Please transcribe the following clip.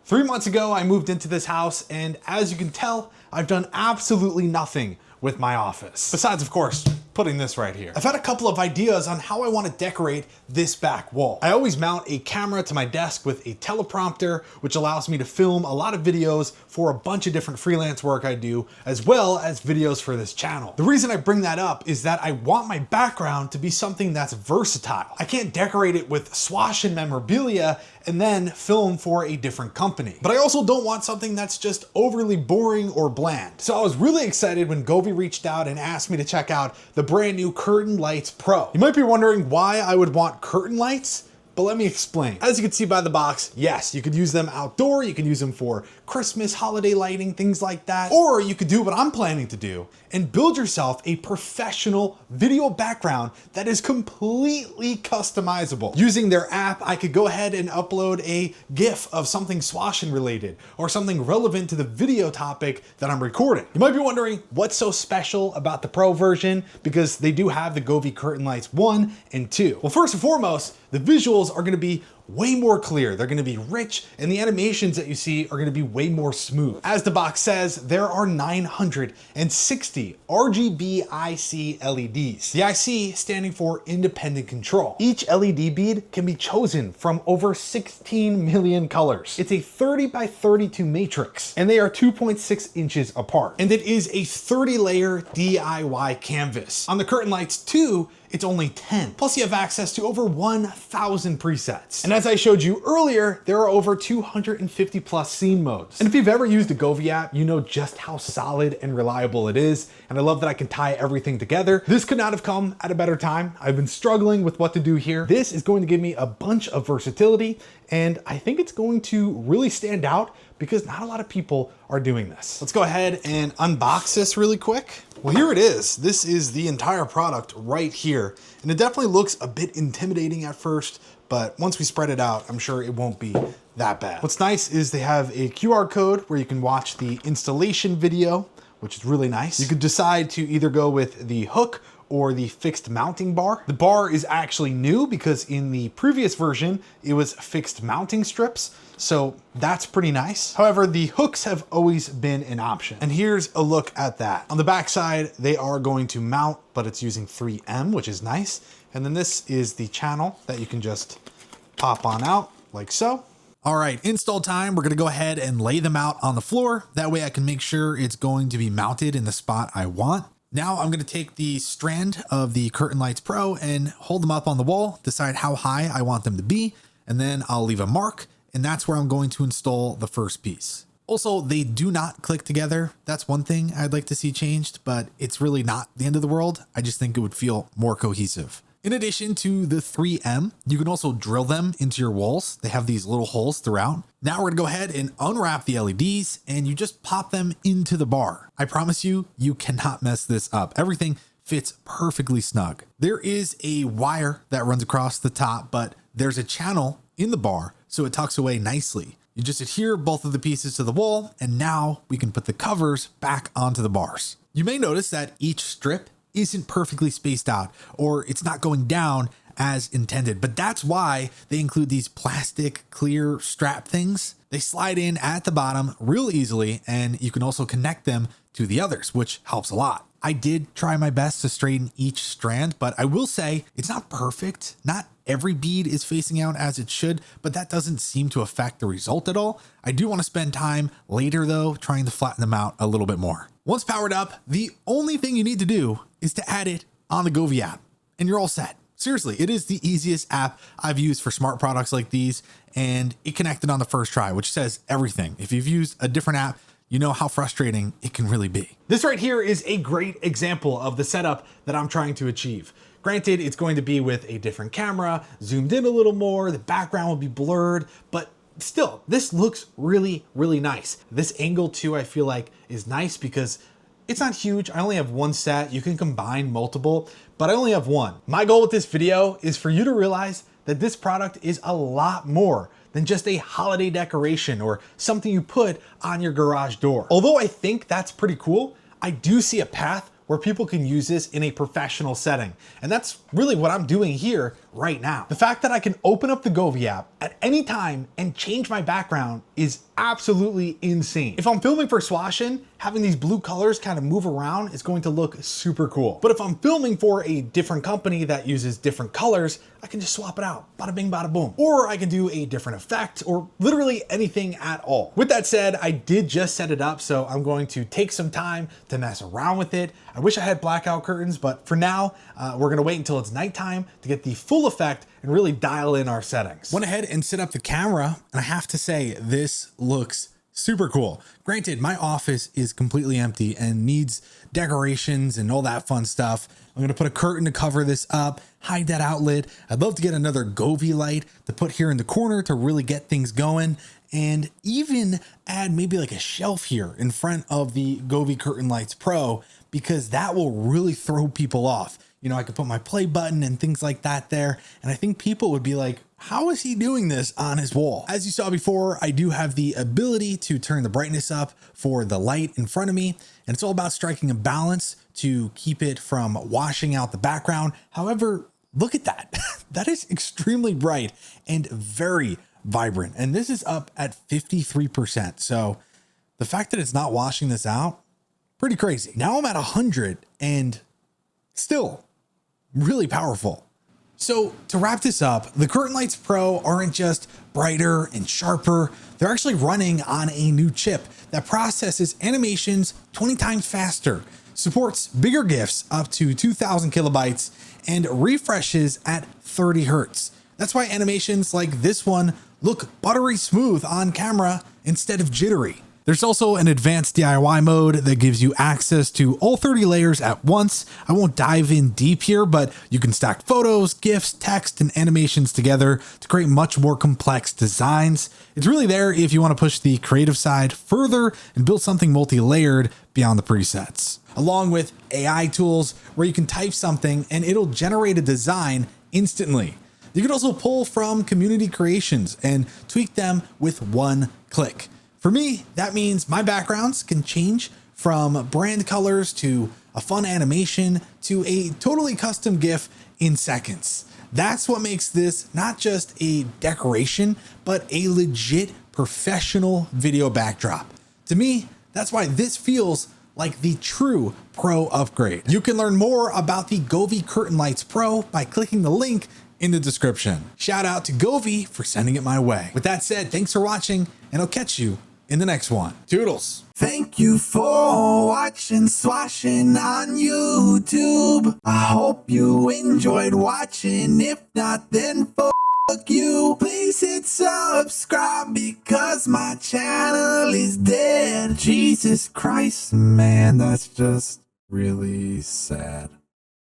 3 months ago, I moved into this house, and as you can tell, I've done absolutely nothing with my office. Besides, of course, putting this right here. I've had a couple of ideas on how I want to decorate this back wall. I always mount a camera to my desk with a teleprompter, which allows me to film a lot of videos for a bunch of different freelance work I do, as well as videos for this channel. The reason I bring that up is that I want my background to be something that's versatile. I can't decorate it with swash and memorabilia and then film for a different company. But I also don't want something that's just overly boring or bland. So I was really excited when Govee reached out and asked me to check out the brand new Curtain Lights Pro. You might be wondering why I would want curtain lights, but let me explain. As you can see by the box, yes, you could use them outdoor, you can use them for Christmas, holiday lighting, things like that. Or you could do what I'm planning to do and build yourself a professional video background that is completely customizable. Using their app, I could go ahead and upload a GIF of something swashing related or something relevant to the video topic that I'm recording. You might be wondering what's so special about the Pro version, because they do have the Govee Curtain Lights 1 and 2. Well, first and foremost, the visuals are gonna be way more clear. They're gonna be rich, and the animations that you see are gonna be way more smooth. As the box says, there are 960 RGB IC LEDs. The IC standing for independent control. Each LED bead can be chosen from over 16 million colors. It's a 30 by 32 matrix, and they are 2.6 inches apart. And it is a 30-layer DIY canvas. On the Curtain Lights 2, it's only 10. Plus you have access to over 1,000 presets. And as I showed you earlier, there are over 250 plus scene modes. And if you've ever used the Govee app, you know just how solid and reliable it is. And I love that I can tie everything together. This could not have come at a better time. I've been struggling with what to do here. This is going to give me a bunch of versatility, and I think it's going to really stand out because not a lot of people are doing this. Let's go ahead and unbox this really quick. Well, here it is. This is the entire product right here. And it definitely looks a bit intimidating at first, but once we spread it out, I'm sure it won't be that bad. What's nice is they have a QR code where you can watch the installation video, which is really nice. You could decide to either go with the hook or the fixed mounting bar. The bar is actually new because in the previous version, it was fixed mounting strips. So that's pretty nice. However, the hooks have always been an option. And here's a look at that. On the back side, they are going to mount, but it's using 3M, which is nice. And then this is the channel that you can just pop on out like so. All right, install time. We're gonna go ahead and lay them out on the floor. That way I can make sure it's going to be mounted in the spot I want. Now I'm gonna take the strand of the Curtain Lights Pro and hold them up on the wall, decide how high I want them to be, and then I'll leave a mark, and that's where I'm going to install the first piece. Also, they do not click together. That's one thing I'd like to see changed, but it's really not the end of the world. I just think it would feel more cohesive. In addition to the 3M, you can also drill them into your walls. They have these little holes throughout. Now we're gonna go ahead and unwrap the LEDs, and you just pop them into the bar. I promise you, you cannot mess this up. Everything fits perfectly snug. There is a wire that runs across the top, but there's a channel in the bar, so it tucks away nicely. You just adhere both of the pieces to the wall, and now we can put the covers back onto the bars. You may notice that each strip isn't perfectly spaced out, or it's not going down as intended, but that's why they include these plastic clear strap things. They slide in at the bottom real easily, and you can also connect them to the others, which helps a lot. I did try my best to straighten each strand, but I will say it's not perfect. Not every bead is facing out as it should, but that doesn't seem to affect the result at all. I do want to spend time later though, trying to flatten them out a little bit more. Once powered up, the only thing you need to do is to add it on the Govee app, and you're all set. Seriously, it is the easiest app I've used for smart products like these, and it connected on the first try, which says everything. If you've used a different app, you know how frustrating it can really be. This right here is a great example of the setup that I'm trying to achieve. Granted, it's going to be with a different camera, zoomed in a little more, the background will be blurred, but still, this looks really, really nice. This angle too, I feel like is nice because it's not huge. I only have one set. You can combine multiple, but I only have one. My goal with this video is for you to realize that this product is a lot more than just a holiday decoration or something you put on your garage door. Although I think that's pretty cool, I do see a path where people can use this in a professional setting. And that's really what I'm doing here right now. The fact that I can open up the Govee app at any time and change my background is absolutely insane. If I'm filming for Swashin, having these blue colors kind of move around is going to look super cool. But if I'm filming for a different company that uses different colors, I can just swap it out. Bada bing, bada boom. Or I can do a different effect or literally anything at all. With that said, I did just set it up, so I'm going to take some time to mess around with it. I wish I had blackout curtains, but for now, we're gonna wait until it's nighttime to get the full effect and really dial in our settings. Went ahead and set up the camera, and I have to say, this looks super cool. Granted, my office is completely empty and needs decorations and all that fun stuff. I'm gonna put a curtain to cover this up, hide that outlet. I'd love to get another Govee light to put here in the corner to really get things going, and even add maybe like a shelf here in front of the Govee Curtain Lights Pro, because that will really throw people off. You know, I could put my play button and things like that there, and I think people would be like, how is he doing this on his wall? As you saw before, I do have the ability to turn the brightness up for the light in front of me, and it's all about striking a balance to keep it from washing out the background. However, look at that. That is extremely bright and very vibrant, and this is up at 53%. So the fact that it's not washing this out, pretty crazy. Now I'm at 100 and still really powerful. So to wrap this up, the Curtain Lights Pro aren't just brighter and sharper, they're actually running on a new chip that processes animations 20 times faster, supports bigger GIFs up to 2000 kilobytes, and refreshes at 30 hertz. That's why animations like this one look buttery smooth on camera instead of jittery. There's also an advanced DIY mode that gives you access to all 30 layers at once. I won't dive in deep here, but you can stack photos, GIFs, text, and animations together to create much more complex designs. It's really there if you want to push the creative side further and build something multi-layered beyond the presets. Along with AI tools where you can type something and it'll generate a design instantly. You can also pull from community creations and tweak them with one click. For me, that means my backgrounds can change from brand colors to a fun animation to a totally custom GIF in seconds. That's what makes this not just a decoration, but a legit professional video backdrop. To me, that's why this feels like the true pro upgrade. You can learn more about the Govee Curtain Lights Pro by clicking the link in the description. Shout out to Govee for sending it my way. With that said, thanks for watching, and I'll catch you in the next one. Toodles. Thank you for watching Swashin on YouTube. I hope you enjoyed watching. If not, then fuck you. Please hit subscribe because my channel is dead. Jesus Christ, man, that's just really sad.